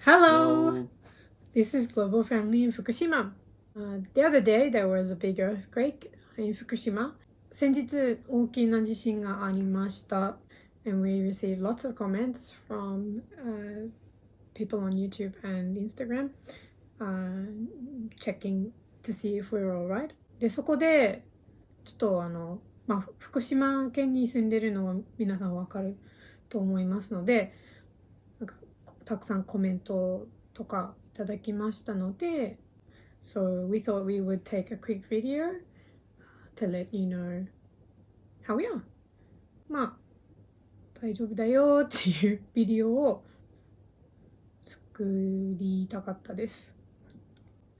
Hello, Hello. this is Global Family in Fukushima. The other day there was a big earthquake in Fukushima. 先日大きな地震がありました and we received lots of comments from people on YouTube and Instagram checking to see if we were alright. で、そこでちょっと福島県に住んでるのは皆さんわかると思いますので、なんかたくさんコメントとかいただきましたので、So we thought we would take a quick video to let you know how we are. まあ、大丈夫だよっていうビデオを作りたかったです。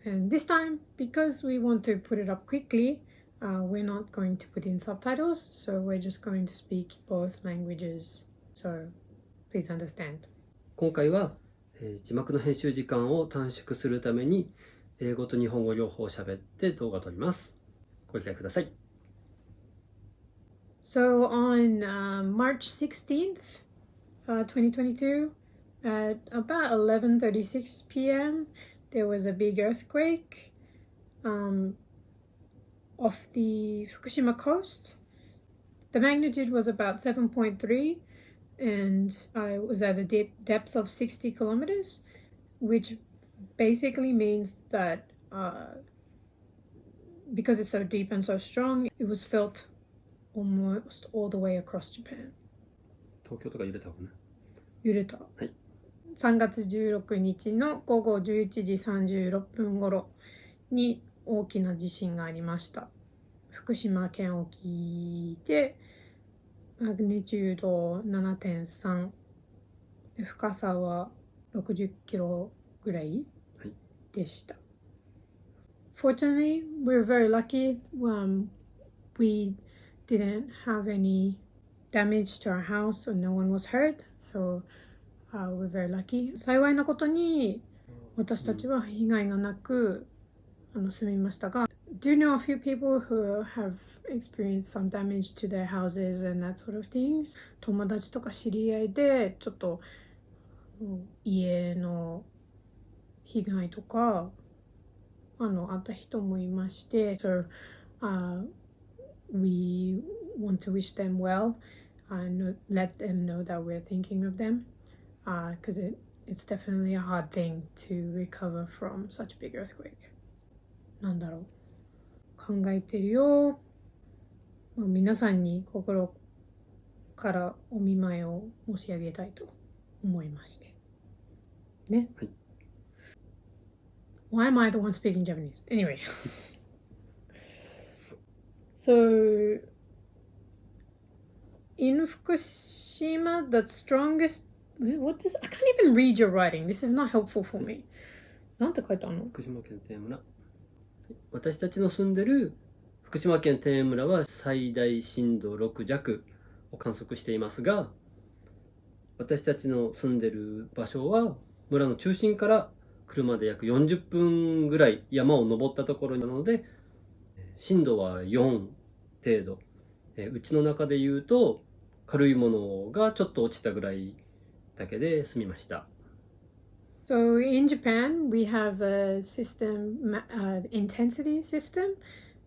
And this time, because we want to put it up quickly, we're not going to put in subtitles, so we're just going to speak both languages. So please understand. 今回は、字幕の編集時間を短縮するために英語と日本語両方喋って動画を撮ります。ご理解ください。So on March 16th, 2022, at about 11:36 p.m., there was a big earthquake off the Fukushima coast. The magnitude was about 7.3, and it was at a depth of 60 kilometers, which basically means that because it's so deep and so strong, it was felt almost all the way across Japan. 東京とか揺れた方ね。揺れた。はい。3月16日の午後11時36分頃に大きな地震がありました。福島県沖でマグニチュード 7.3 深さは60キロぐらいでした。Fortunately, we're very lucky. We didn't have any damage to our house, so no one was hurt. So we're very lucky. 幸いなことに私たちは被害がなく住みましたが、Do you know a few people who have experienced some damage to their houses and that sort of things? 友達とか知り合いでちょっと家の被害とかあった人もいまして、So we want to wish them well and let them know that we're thinking of them because it's definitely a hard thing to recover from such a big earthquake. なんだろう、考えてるよ。皆さんに心からお見舞いを申し上げたいと思いましてね。はい。Why am I the one speaking Japanese? Anyway. So, in Fukushima, the strongest... What is... I can't even read your writing. This is not helpful for me. なんて書いてあるの？福島県天村。私たちの住んでる福島県天村は最大震度6弱を観測していますが、私たちの住んでる場所は村の中心から車で約40分ぐらい山を登ったところなので、震度は4程度。うちの中で言うと軽いものがちょっと落ちたぐらいだけで済みました。So in Japan, we have a system, intensity system,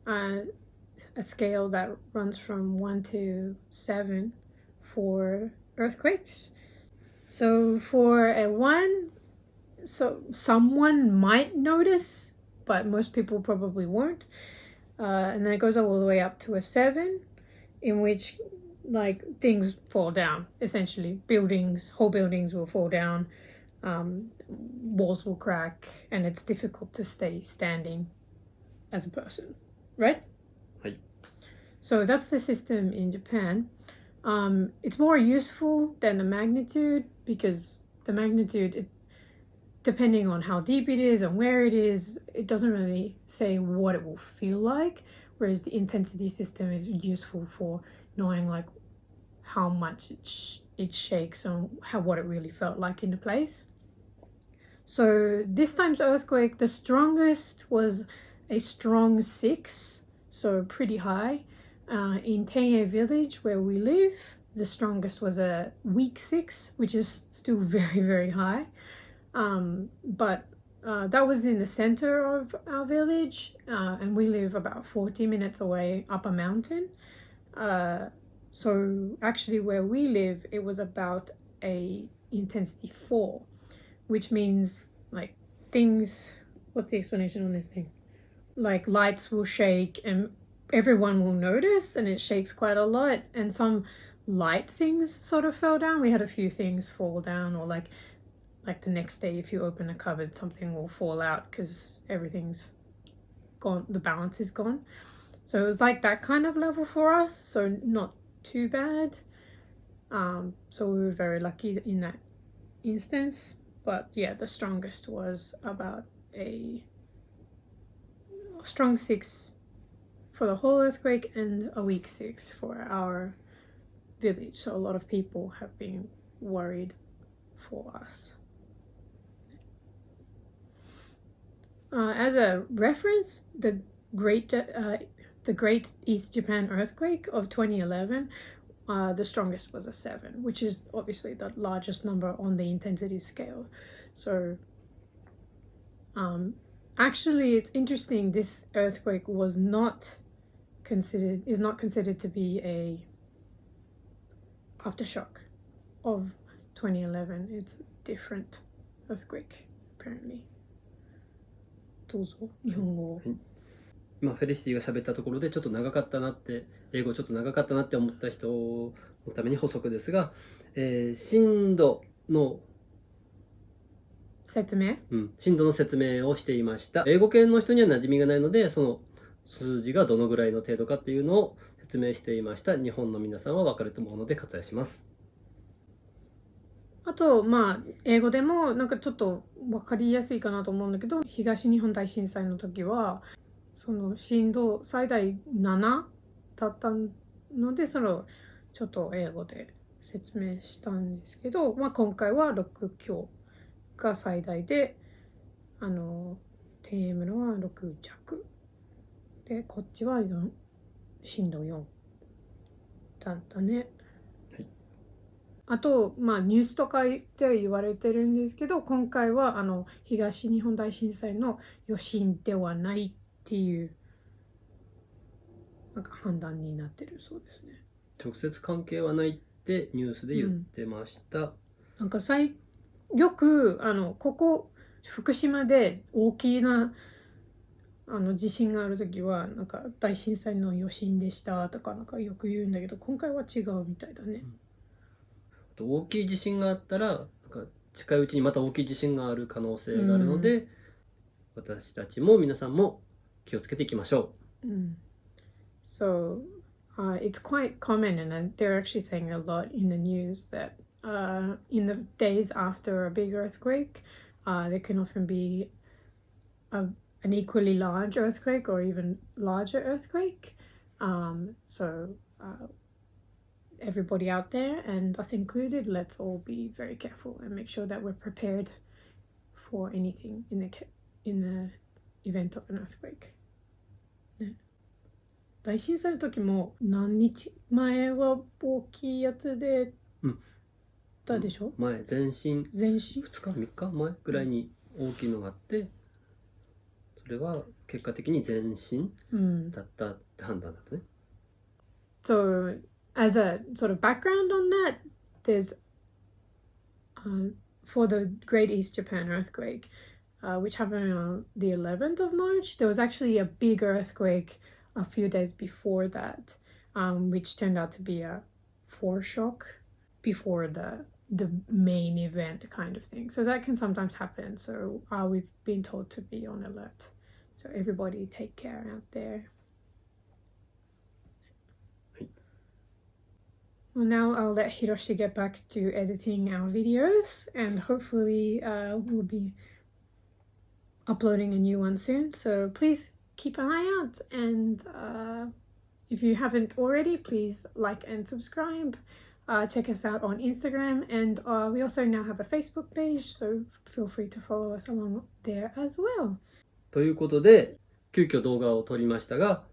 a scale that runs from 1 to 7 for earthquakes. So for a 1, so someone might notice, but most people probably won't. And then it goes all the way up to a 7, in which like things fall down, essentially. Whole buildings will fall down. Walls will crack, and it's difficult to stay standing as a person, right? はい。 So that's the system in Japan. It's more useful than the magnitude because the magnitude, depending on how deep it is and where it is, it doesn't really say what it will feel like, whereas the intensity system is useful for knowing like how much it shakes and what it really felt like in the place. So this time's earthquake, the strongest was a strong 6, so pretty high. In Tenye village where we live, the strongest was a weak 6, which is still very, very high. But that was in the center of our village, and we live about 40 minutes away up a mountain. So actually where we live, it was about a intensity 4, which means like things, what's the explanation on this thing? Like lights will shake and everyone will notice, and it shakes quite a lot, and some light things sort of fell down. We had a few things fall down, or like the next day if you open a cupboard something will fall out because everything's gone, the balance is gone. So it was like that kind of level for us, so not too bad. So we were very lucky in that instance. But yeah, the strongest was about a strong 6 for the whole earthquake and a weak 6 for our village. So a lot of people have been worried for us. As a reference, the Great East Japan earthquake of 2011, the strongest was a 7, which is obviously the largest number on the intensity scale. So actually it's interesting, this earthquake is not considered to be a aftershock of 2011. It's a different earthquake apparently. どうぞ日本語を。今フェリシティが喋ったところでちょっと長かったなって、英語ちょっと長かったなって思った人のために補足ですが、震度の説明、震度の説明をしていました。英語圏の人には馴染みがないので、その数字がどのぐらいの程度かっていうのを説明していました。日本の皆さんは分かると思うので割愛します。あと英語でもなんかちょっと分かりやすいかなと思うんだけど、東日本大震災の時はその震度最大7だったので、そのちょっと英語で説明したんですけど、今回は6強が最大で、天村は6弱で、こっちは震度4だったね。あとニュースとかで言われてるんですけど、今回は東日本大震災の余震ではないっていうなんか判断になってるそうですね。直接関係はないってニュースで言ってました。なんかよくここ福島で大きな地震がある時はなんか大震災の余震でしたとかなんかよく言うんだけど、今回は違うみたいだね。大きい地震があったらなんか近いうちにまた大きい地震がある可能性があるので、私たちも皆さんも気をつけていきましょう。So it's quite common, and they're actually saying a lot in the news that in the days after a big earthquake, there can often be an equally large earthquake or even larger earthquake. So everybody out there, and us included, let's all be very careful and make sure that we're prepared for anything in the event of an earthquake. 大震災の時も何日前は大きいやつでたでしょ？前震前震2日3日前ぐらいに大きいのがあって、それは結果的に前震だったって判断だったね。So as a sort of background on that, there's for the Great East Japan earthquake, which happened on the 11th of March, there was actually a big earthquake a few days before that, which turned out to be a foreshock before the main event kind of thing. So that can sometimes happen. So we've been told to be on alert. So everybody take care out there. Well, now I'll let Hiroshi get back to editing our videos, and hopefully we'll be uploading a new one soon. So please keep an eye out, and if you haven't already, please like and subscribe. Check us out on Instagram, and we also now have a Facebook page, so feel free to follow us along there as well. ということで、急遽動画を撮りましたが、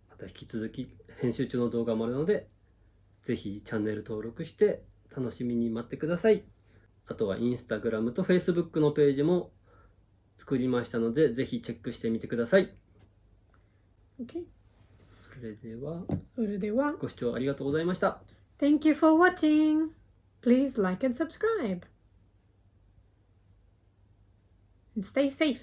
また引き続き編集中の動画もあるので、ぜひチャンネル登録して楽しみに待ってください。あとはインスタグラムとフェイスブックのページも作りましたので、ぜひチェックしてみてください。OK。それではご視聴ありがとうございました。Thank you for watching. Please like and subscribe. And stay safe.